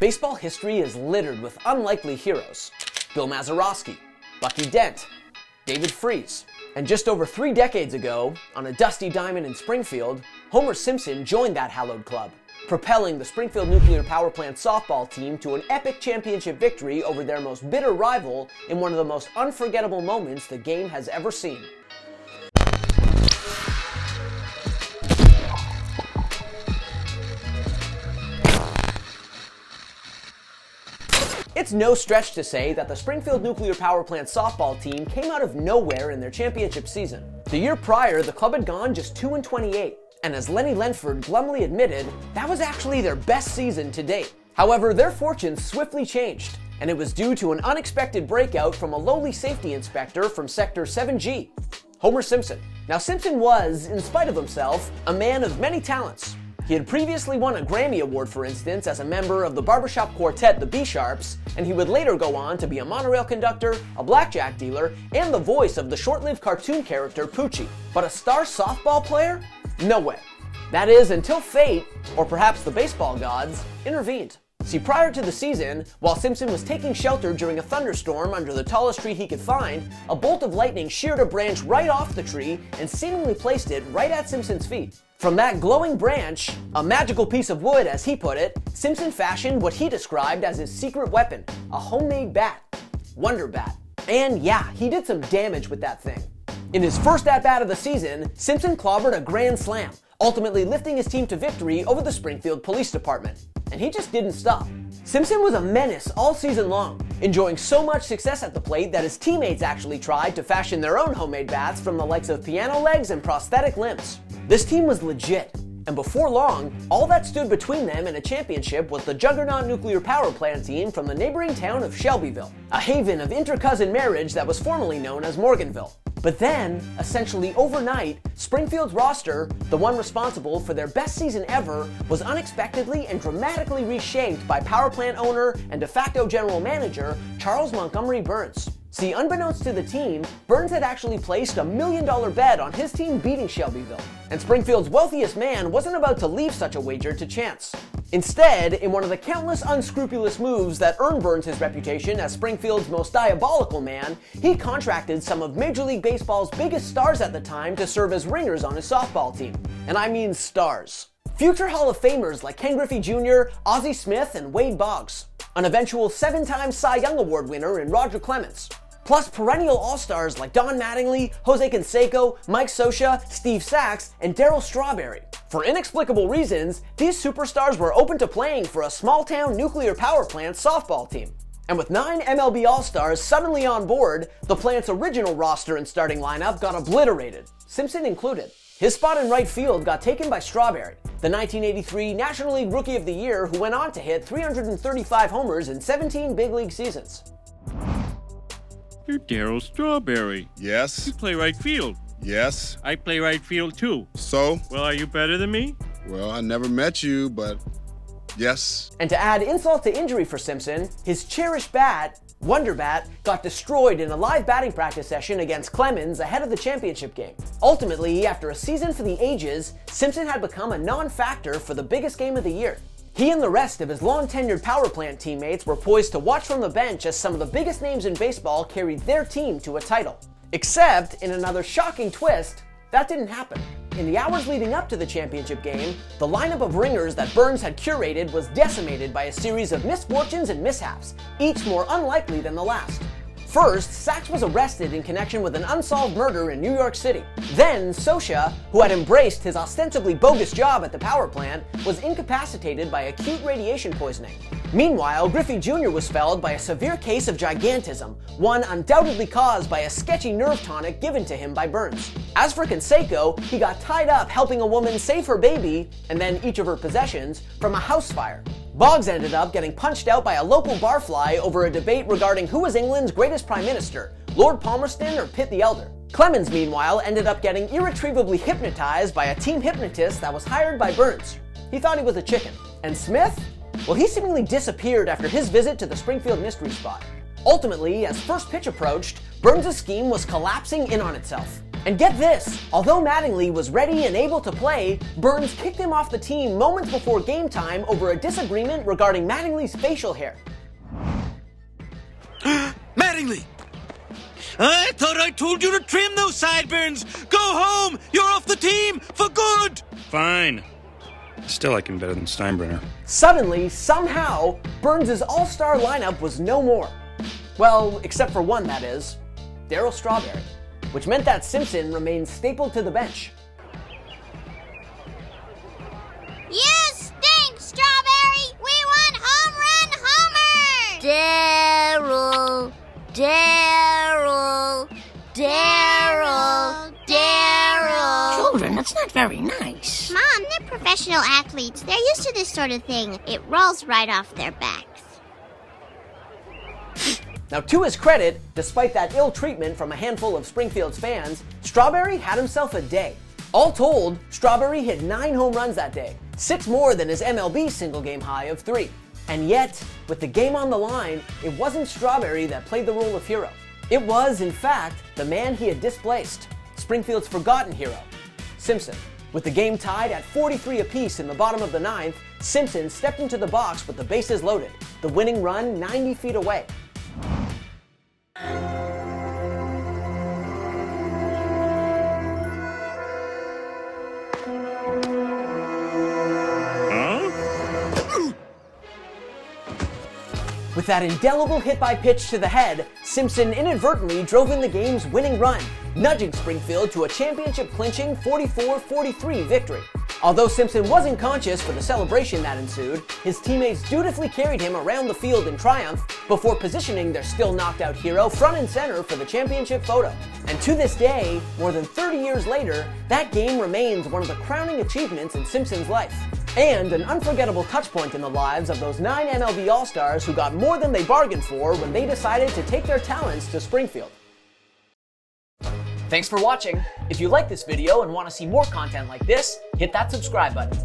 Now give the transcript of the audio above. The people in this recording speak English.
Baseball history is littered with unlikely heroes. Bill Mazeroski, Bucky Dent, David Freese. And just over 3 decades ago, on a dusty diamond in Springfield, Homer Simpson joined that hallowed club, propelling the Springfield nuclear power plant softball team to an epic championship victory over their most bitter rival in one of the most unforgettable moments the game has ever seen. It's no stretch to say that the Springfield nuclear power plant softball team came out of nowhere in their championship season. The year prior, the club had gone just 2-28, and as Lenny Lenford glumly admitted, that was actually their best season to date. However, their fortunes swiftly changed, and it was due to an unexpected breakout from a lowly safety inspector from Sector 7G, Homer Simpson. Now, Simpson was, in spite of himself, a man of many talents. He had previously won a Grammy Award, for instance, as a member of the barbershop quartet the B-Sharps, and he would later go on to be a monorail conductor, a blackjack dealer, and the voice of the short-lived cartoon character Poochie. But a star softball player? No way. That is, until fate, or perhaps the baseball gods, intervened. See, prior to the season, while Simpson was taking shelter during a thunderstorm under the tallest tree he could find, a bolt of lightning sheared a branch right off the tree and seemingly placed it right at Simpson's feet. From that glowing branch, a magical piece of wood as he put it, Simpson fashioned what he described as his secret weapon, a homemade bat, Wonder Bat. And yeah, he did some damage with that thing. In his first at-bat of the season, Simpson clobbered a grand slam, ultimately lifting his team to victory over the Springfield Police Department. And he just didn't stop. Simpson was a menace all season long, enjoying so much success at the plate that his teammates actually tried to fashion their own homemade bats from the likes of piano legs and prosthetic limbs. This team was legit, and before long, all that stood between them and a championship was the juggernaut nuclear power plant team from the neighboring town of Shelbyville, a haven of inter-cousin marriage that was formerly known as Morganville. But then, essentially overnight, Springfield's roster, the one responsible for their best season ever, was unexpectedly and dramatically reshaped by power plant owner and de facto general manager Charles Montgomery Burns. See, unbeknownst to the team, Burns had actually placed $1 million bet on his team beating Shelbyville, and Springfield's wealthiest man wasn't about to leave such a wager to chance. Instead, in one of the countless unscrupulous moves that earned Burns his reputation as Springfield's most diabolical man, he contracted some of Major League Baseball's biggest stars at the time to serve as ringers on his softball team. And I mean stars. Future Hall of Famers like Ken Griffey Jr., Ozzie Smith, and Wade Boggs. An eventual 7-time Cy Young Award winner in Roger Clemens. Plus perennial all-stars like Don Mattingly, Jose Canseco, Mike Scioscia, Steve Sachs, and Darryl Strawberry. For inexplicable reasons, these superstars were open to playing for a small-town nuclear power plant softball team. And with 9 MLB All-Stars suddenly on board, the plant's original roster and starting lineup got obliterated, Simpson included. His spot in right field got taken by Strawberry, the 1983 National League Rookie of the Year who went on to hit 335 homers in 17 big league seasons. You're Darryl Strawberry. Yes. You play right field. Yes. I play right field too. So? Well, are you better than me? Well, I never met you, but yes. And to add insult to injury for Simpson, his cherished bat, Wonder Bat, got destroyed in a live batting practice session against Clemens ahead of the championship game. Ultimately, after a season for the ages, Simpson had become a non-factor for the biggest game of the year. He and the rest of his long-tenured power plant teammates were poised to watch from the bench as some of the biggest names in baseball carried their team to a title. Except, in another shocking twist, that didn't happen. In the hours leading up to the championship game, the lineup of ringers that Burns had curated was decimated by a series of misfortunes and mishaps, each more unlikely than the last. First, Sachs was arrested in connection with an unsolved murder in New York City. Then, Scioscia, who had embraced his ostensibly bogus job at the power plant, was incapacitated by acute radiation poisoning. Meanwhile, Griffey Jr. was felled by a severe case of gigantism, one undoubtedly caused by a sketchy nerve tonic given to him by Burns. As for Canseco, he got tied up helping a woman save her baby, and then each of her possessions, from a house fire. Boggs ended up getting punched out by a local barfly over a debate regarding who was England's greatest prime minister, Lord Palmerston or Pitt the Elder. Clemens, meanwhile, ended up getting irretrievably hypnotized by a team hypnotist that was hired by Burns. He thought he was a chicken. And Smith? Well, he seemingly disappeared after his visit to the Springfield mystery spot. Ultimately, as first pitch approached, Burns' scheme was collapsing in on itself. And get this, although Mattingly was ready and able to play, Burns kicked him off the team moments before game time over a disagreement regarding Mattingly's facial hair. Mattingly! I thought I told you to trim those sideburns! Go home! You're off the team for good! Fine. Still like him better than Steinbrenner. Suddenly, somehow, Burns' all-star lineup was no more. Well, except for one, that is, Darryl Strawberry, which meant that Simpson remained stapled to the bench. You stink, Strawberry! We want home run homers! Darryl, Darryl, Darryl, Darryl. Children, that's not very nice. Mom, they're professional athletes. They're used to this sort of thing. It rolls right off their backs. Now, to his credit, despite that ill treatment from a handful of Springfield's fans, Strawberry had himself a day. All told, Strawberry hit 9 home runs that day, 6 more than his MLB single-game high of 3. And yet, with the game on the line, it wasn't Strawberry that played the role of hero. It was, in fact, the man he had displaced, Springfield's forgotten hero, Simpson. With the game tied at 43 apiece in the bottom of the 9th, Simpson stepped into the box with the bases loaded, the winning run 90 feet away. With that indelible hit by pitch to the head, Simpson inadvertently drove in the game's winning run, nudging Springfield to a championship-clinching 44-43 victory. Although Simpson wasn't conscious for the celebration that ensued, his teammates dutifully carried him around the field in triumph before positioning their still knocked-out hero front and center for the championship photo. And to this day, more than 30 years later, that game remains one of the crowning achievements in Simpson's life, and an unforgettable touchpoint in the lives of those 9 MLB All-Stars who got more than they bargained for when they decided to take their talents to Springfield. Thanks for watching. If you like this video and want to see more content like this, hit that subscribe button.